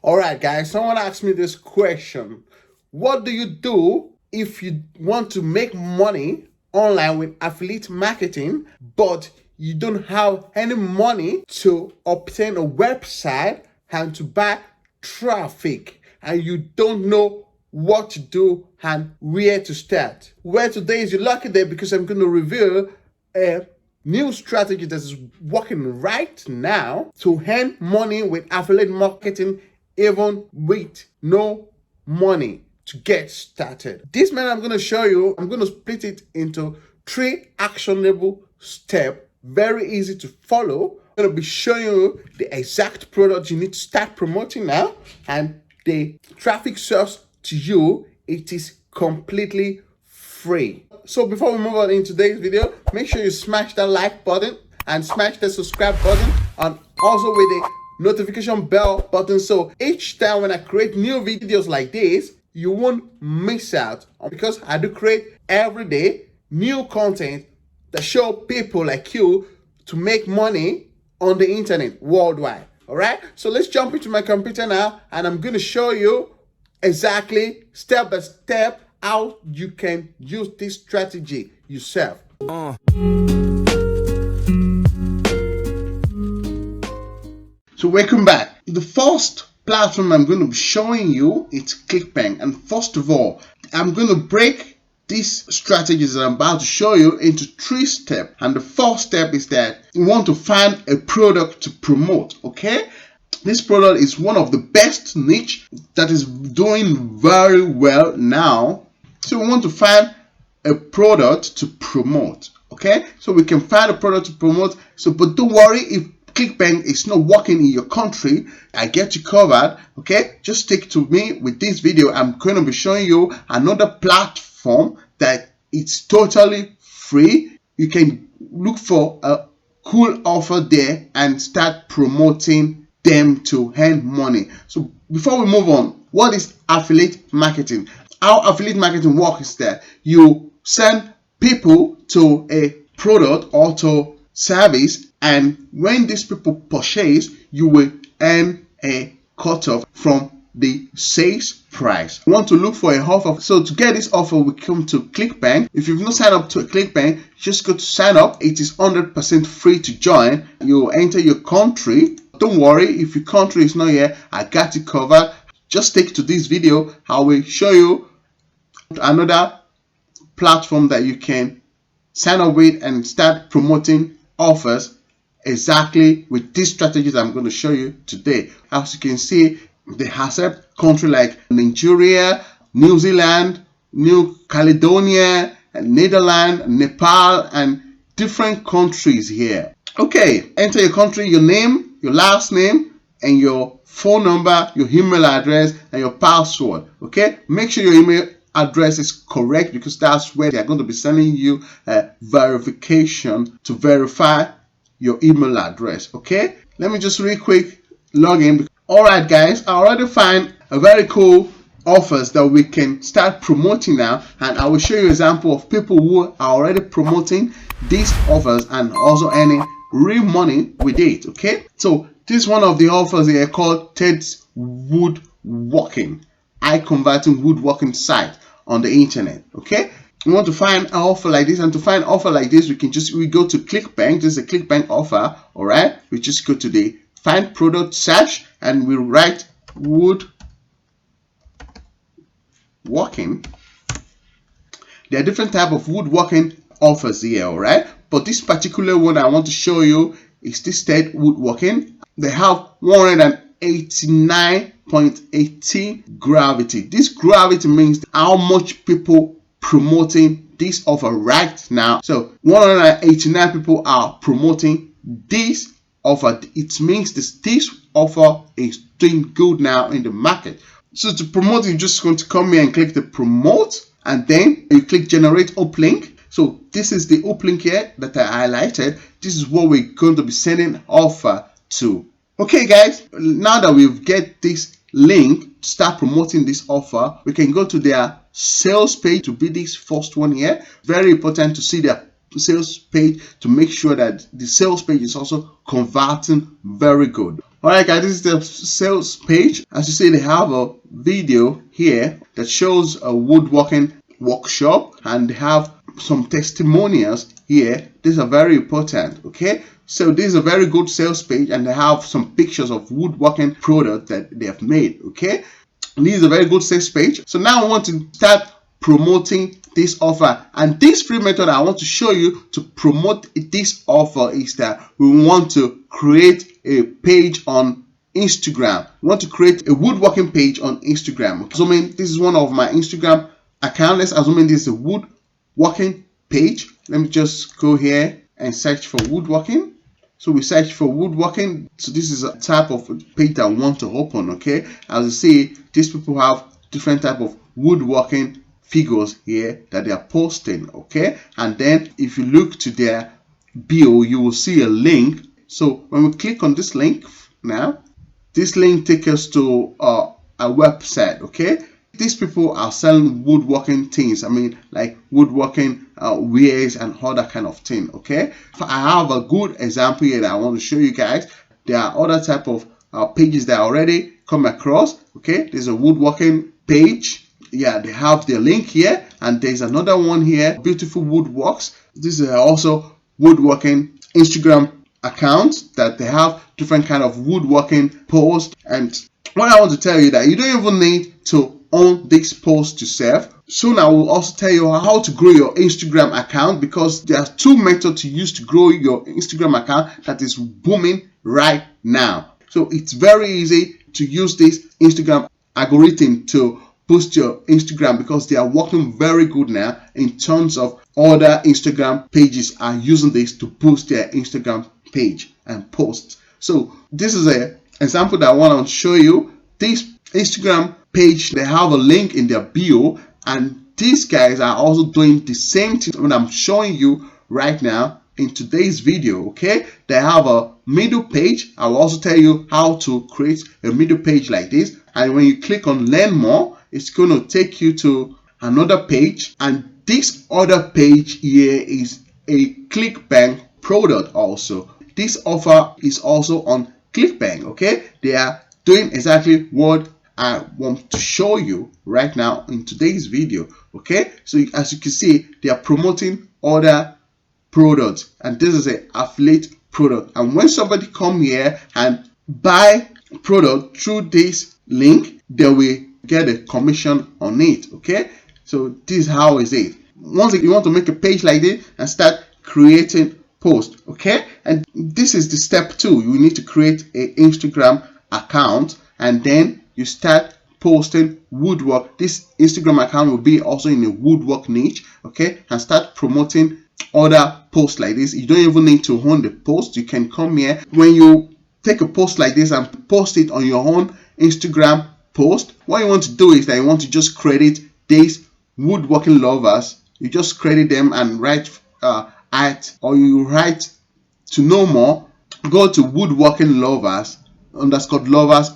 All right, guys, someone asked me this question. What do you do if you want to make money online with affiliate marketing, but you don't have any money to obtain a website and to buy traffic, and you don't know what to do and where to start? Well, today is your lucky day because I'm going to reveal a new strategy that is working right now to earn money with affiliate marketing even with no money to get started. This man I'm going to show you, I'm going to split it into 3 actionable steps, very easy to follow. I'm going to be showing you the exact product you need to start promoting now, and the traffic source to you, it is completely free. So before we move on in today's video, make sure you smash that like button and smash the subscribe button, and also with the notification bell button, so each time when I create new videos like this, you won't miss out, because I do create every day new content that show people like you to make money on the internet worldwide. All right, so let's jump into my computer now, and I'm going to show you exactly step by step how you can use this strategy yourself. So welcome back. The first platform I'm going to be showing you is ClickBank, and first of all, I'm going to break these strategies that I'm about to show you into 3 steps. And the first step is that you want to find a product to promote. Okay, this product is one of the best niche that is doing very well now. So we want to find a product to promote. Okay, so we can find a product to promote. So, but don't worry if ClickBank is not working in your country, I get you covered. Okay, just stick to me with this video. I'm going to be showing you another platform that it's totally free. You can look for a cool offer there and start promoting them to earn money. So before we move on, what is affiliate marketing? How affiliate marketing works is that you send people to a product or to service, and when these people purchase, you will earn a cutoff from the sales price. You want to look for a offer. So to get this offer, we come to ClickBank. If you've not signed up to a ClickBank, just go to sign up. It is 100% free to join. You enter your country. Don't worry if your country is not here, I got you covered. Just stick to this video. I will show you another platform that you can sign up with and start promoting offers exactly with these strategies I'm going to show you today. As you can see, they accept countries like Nigeria, New Zealand, New Caledonia, Netherlands, Nepal, and different countries here. Okay, enter your country, your name, your last name, and your phone number, your email address, and your password. Okay, make sure your email address is correct, because that's where they are going to be sending you a verification to verify your email address. Okay, let me just really quick log in. All right, guys, I already find a very cool offers that we can start promoting now, and I will show you an example of people who are already promoting these offers and also earning real money with it. Okay, so this is one of the offers here called Ted's Woodworking, converting woodworking site on the internet. Okay, we want to find an offer like this, and to find an offer like this, we go to ClickBank. This is a ClickBank offer. All right, we just go to the find product search and we write woodworking. There are different type of woodworking offers here. All right, but this particular one I want to show you is this Ted Woodworking. They have 189.18 gravity. This gravity means how much people promoting this offer right now. So 189 people are promoting this offer. It means this offer is doing good now in the market. So to promote, you're just going to come here and click the promote, and then you click generate uplink. So this is the uplink here that I highlighted. This is what we're going to be sending offer to. Okay, guys, now that we've get this link to start promoting this offer, we can go to their sales page to be this first one here. Very important to see their sales page to make sure that the sales page is also converting very good. Alright guys, this is the sales page. As you see, they have a video here that shows a woodworking workshop, and they have some testimonials here. These are very important. Okay, so this is a very good sales page, and they have some pictures of woodworking product that they have made. Okay, and this is a very good sales page. So now I want to start promoting this offer, and this free method I want to show you to promote this offer is that we want to create a page on Instagram. We want to create a woodworking page on Instagram. Assuming this is one of my Instagram account, let's assume this is a woodworking page. Let me just go here and search for woodworking. So we search for woodworking. So this is a type of page that I want to open. Okay, as you see, these people have different type of woodworking figures here that they are posting. Okay, and then if you look to their bio, you will see a link. So when we click on this link now, this link takes us to a website. Okay, these people are selling woodworking things. I mean, like woodworking wares and other kind of thing. Okay, I have a good example here that I want to show you guys. There are other type of pages that I already come across. Okay, there's a woodworking page. Yeah, they have their link here, and there's another one here, beautiful woodworks. This is also woodworking Instagram account that they have different kind of woodworking posts. And what I want to tell you that you don't even need to own this post yourself. Soon I will also tell you how to grow your Instagram account, because there are two methods to use to grow your Instagram account that is booming right now. So it's very easy to use this Instagram algorithm to boost your Instagram, because they are working very good now in terms of other Instagram pages are using this to boost their Instagram page and posts. So this is an example that I want to show you. This Instagram page, they have a link in their bio, and these guys are also doing the same thing that I'm showing you right now in today's video. Okay, they have a middle page. I will also tell you how to create a middle page like this, and when you click on learn more, it's going to take you to another page, and this other page here is a ClickBank product. Also, this offer is also on ClickBank. Okay, they are doing exactly what I want to show you right now in today's video. Okay, so as you can see, they are promoting other products, and this is an affiliate product. And when somebody come here and buy product through this link, they will get a commission on it. Okay, so this is how is it. Once you want to make a page like this and start creating posts. Okay, and this is the step 2. You need to create an Instagram account, and then you start posting woodwork. This Instagram account will be also in a woodwork niche. Okay, and start promoting other posts like this. You don't even need to own the post. You can come here when you take a post like this and post it on your own Instagram post. What you want to do is that you want to just credit these woodworking lovers. You just credit them and write or you write to know more. Go to woodworking lovers _lovers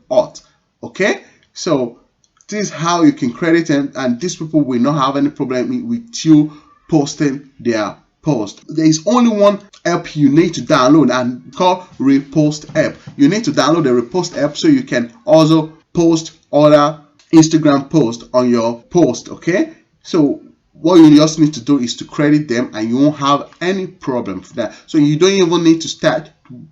_art. Okay, so this is how you can credit them, and these people will not have any problem with you posting their post. There is only one app you need to download, and called Repost app. You need to download the Repost app so you can also post other Instagram posts on your post. Okay, so what you just need to do is to credit them, and you won't have any problem for that. So you don't even need to start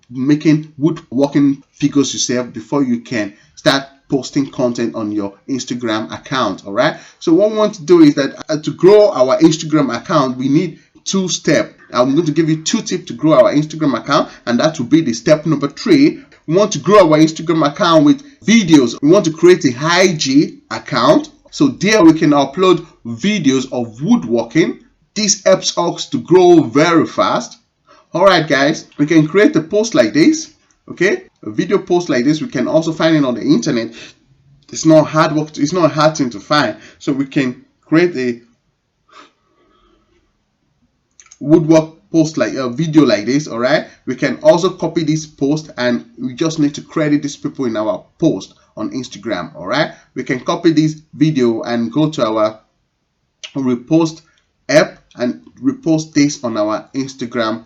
making woodworking figures yourself before you can start posting content on your Instagram account. All right, so what we want to do is that to grow our Instagram account, we need 2 steps. I'm going to give you 2 tips to grow our Instagram account, and that will be the step number 3. We want to grow our Instagram account with videos. We want to create a IG account, so there we can upload videos of woodworking. This helps us to grow very fast. All right guys, we can create a post like this. Okay, a video post like this. We can also find it on the internet. It's not hard work. It's not a hard thing to find. So we can create a woodwork post, like a video like this. All right, we can also copy this post, and we just need to credit these people in our post on Instagram. All right, we can copy this video and go to our Repost app and repost this on our Instagram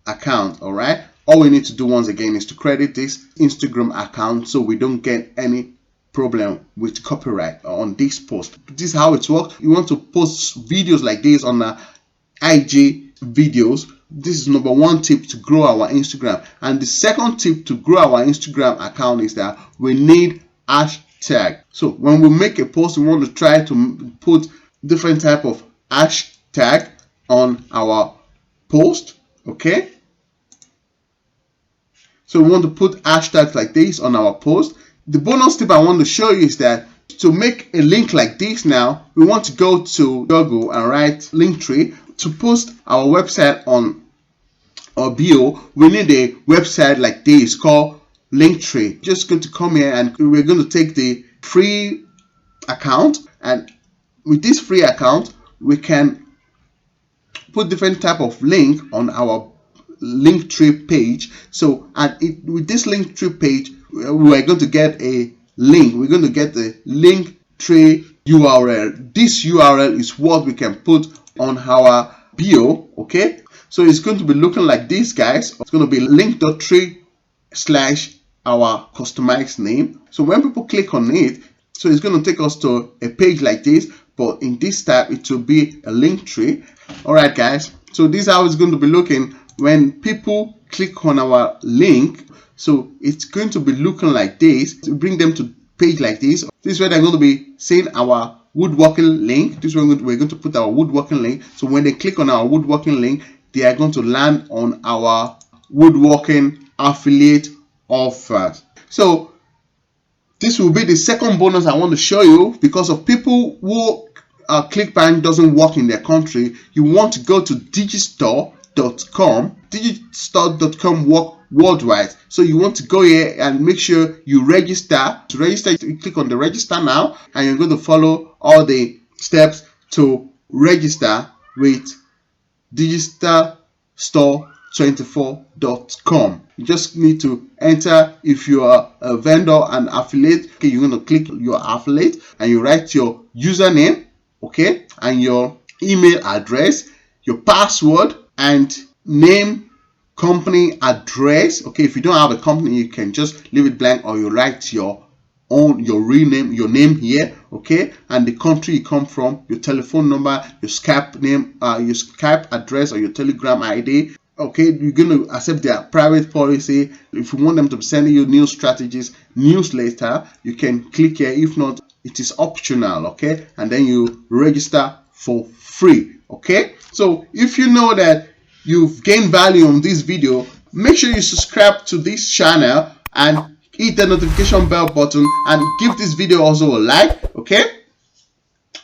account. All right, all we need to do once again is to credit this Instagram account so we don't get any problem with copyright on this post. This is how it works. You want to post videos like this on IG videos. This is number one tip to grow our Instagram. And the second tip to grow our Instagram account is that we need hashtag. So when we make a post, we want to try to put different type of hashtag on our post. Okay, so we want to put hashtags like this on our post. The bonus tip I want to show you is that to make a link like this, now we want to go to Google and write Linktree. To post our website on our bio, we need a website like this called Linktree. Just going to come here and we're going to take the free account, and with this free account we can put different type of link on our Linktree page. So with this Linktree page, we're going to get a link. We're going to get the Linktree URL. This URL is what we can put on our bio. Okay, so it's going to be looking like this, guys. It's going to be link.tree/ our customized name. So when people click on it, so it's going to take us to a page like this, but in this tab it will be a link tree. All right, guys, so this is how it's going to be looking when people click on our link. So it's going to be looking like this to bring them to page like this. This is where they're going to be seeing our woodworking link. This is where we're going to put our woodworking link. So when they click on our woodworking link, they are going to land on our woodworking affiliate offers. So this will be the second bonus I want to show you. Because of people who ClickBank doesn't work in their country, you want to go to digistore.com. digistore.com work worldwide. So you want to go here and make sure you register. To register, you click on the register now, and you're going to follow all the steps to register with digistore24.com. You just need to enter if you are a vendor and affiliate. Okay, you're going to click your affiliate and you write your username, okay, and your email address, your password, and name, company address. Okay, if you don't have a company, you can just leave it blank, or you write your name here, okay, and the country you come from, your telephone number, your Skype name, your Skype address, or your Telegram ID. Okay, you're going to accept their private policy. If you want them to be sending you new strategies, newsletter, you can click here. If not, it is optional. Okay, and then you register for free. Okay, so if you know that you've gained value on this video, make sure you subscribe to this channel and hit the notification bell button, and give this video also a like. Okay,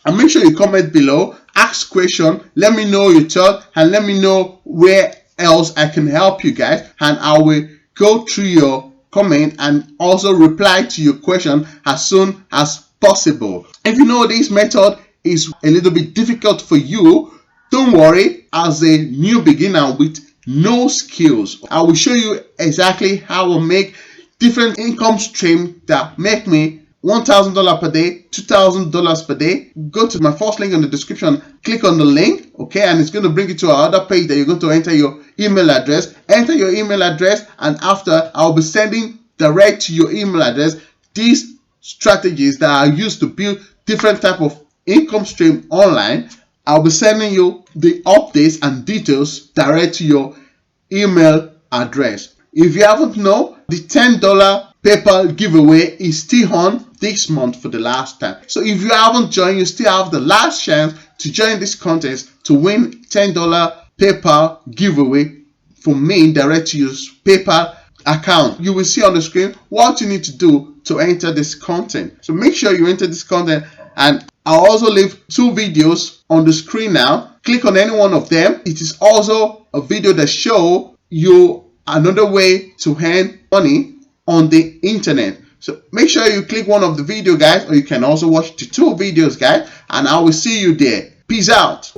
and make sure you comment below, ask question, let me know your thought, and let me know where else I can help you guys, and I will go through your comment and also reply to your question as soon as possible. If you know this method is a little bit difficult for you, don't worry. As a new beginner with no skills, I will show you exactly how I make different income stream that make me $1,000 per day, $2,000 per day. Go to my first link in the description, click on the link, okay, and it's going to bring you to our other page that you're going to enter your email address. Enter your email address, and after, I'll be sending direct to your email address these strategies that are used to build different type of income stream online. I'll be sending you the updates and details direct to your email address. If you haven't know, the $10 PayPal giveaway is still on this month for the last time. So if you haven't joined, you still have the last chance to join this contest to win $10 PayPal giveaway from me direct to your PayPal account. You will see on the screen what you need to do to enter this content. So make sure you enter this content, and I'll also leave 2 videos on the screen now. Click on any one of them. It is also a video that shows you another way to earn money on the internet. So make sure you click one of the video, guys, or you can also watch the 2 videos, guys, and I will see you there. Peace out.